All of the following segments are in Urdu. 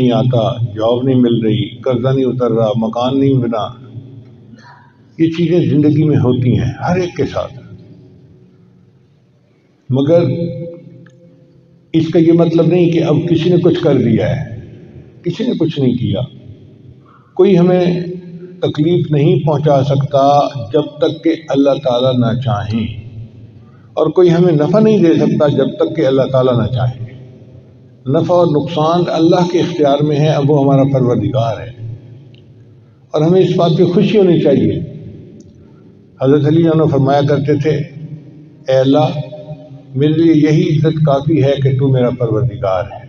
نہیں آتا، جاب نہیں مل رہی، قرضہ نہیں اتر رہا، مکان نہیں بنا، یہ چیزیں زندگی میں ہوتی ہیں ہر ایک کے ساتھ۔ مگر اس کا یہ مطلب نہیں کہ اب کسی نے کچھ کر دیا ہے، کسی نے کچھ نہیں کیا۔ کوئی ہمیں تکلیف نہیں پہنچا سکتا جب تک کہ اللہ تعالیٰ نہ چاہیں، اور کوئی ہمیں نفع نہیں دے سکتا جب تک کہ اللہ تعالیٰ نہ چاہے۔ نفع اور نقصان اللہ کے اختیار میں ہے، اب وہ ہمارا پروردگار ہے، اور ہمیں اس بات پہ خوشی ہونی چاہیے۔ حضرت علی عنہ فرمایا کرتے تھے، اے اللہ میرے لیے یہی عزت کافی ہے کہ تو میرا پروردگار ہے،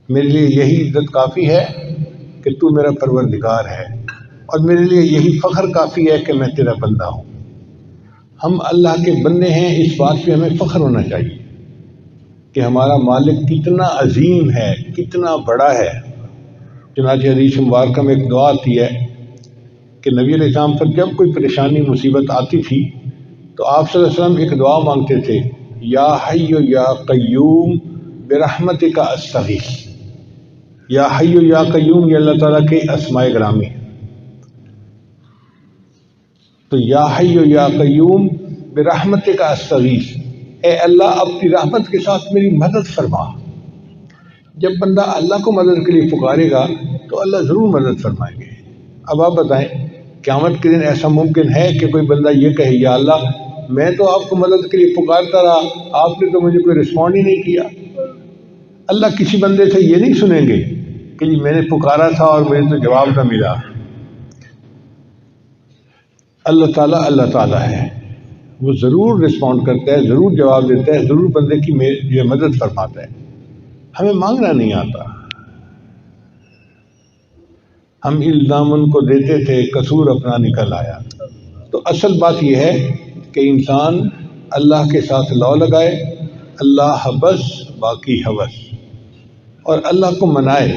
میرے لیے یہی عزت کافی ہے کہ تو میرا پروردگار ہے، اور میرے لیے یہی فخر کافی ہے کہ میں تیرا بندہ ہوں۔ ہم اللہ کے بندے ہیں، اس بات پہ ہمیں فخر ہونا چاہیے کہ ہمارا مالک کتنا عظیم ہے، کتنا بڑا ہے۔ چنانچہ حدیث مبارکہ میں ایک دعا آتی ہے کہ نبی علیہ السلام پر جب کوئی پریشانی مصیبت آتی تھی تو آپ صلی اللہ علیہ وسلم ایک دعا مانگتے تھے، یا حی یا قیوم برحمتک استغیث۔ یا حی یا قیوم یہ اللہ تعالیٰ کے اسماء گرامی ہے، تو یا حی یا قیوم برحمتک استغیث، اے اللہ اپنی رحمت کے ساتھ میری مدد فرما۔ جب بندہ اللہ کو مدد کے لیے پکارے گا تو اللہ ضرور مدد فرمائیں گے۔ اب آپ بتائیں، قیامت کے دن ایسا ممکن ہے کہ کوئی بندہ یہ کہے، یا اللہ میں تو آپ کو مدد کے لیے پکارتا رہا، آپ نے تو مجھے کوئی رسپونڈ ہی نہیں کیا؟ اللہ کسی بندے سے یہ نہیں سنیں گے کہ جی میں نے پکارا تھا اور مجھے تو جواب نہ ملا۔ اللہ تعالیٰ ہے، وہ ضرور رسپونڈ کرتا ہے، ضرور جواب دیتا ہے، ضرور بندے کی یہ مدد فرماتا ہے۔ ہمیں مانگنا نہیں آتا، ہم الزام ان کو دیتے تھے، قصور اپنا نکل آیا۔ تو اصل بات یہ ہے کہ انسان اللہ کے ساتھ لو لگائے، اللہ بس باقی ہوس، اور اللہ کو منائے،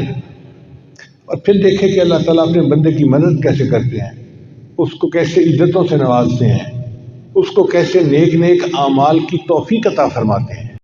اور پھر دیکھے کہ اللہ تعالیٰ اپنے بندے کی مدد کیسے کرتے ہیں، اس کو کیسے عزتوں سے نوازتے ہیں، اس کو کیسے نیک اعمال کی توفیق عطا فرماتے ہیں۔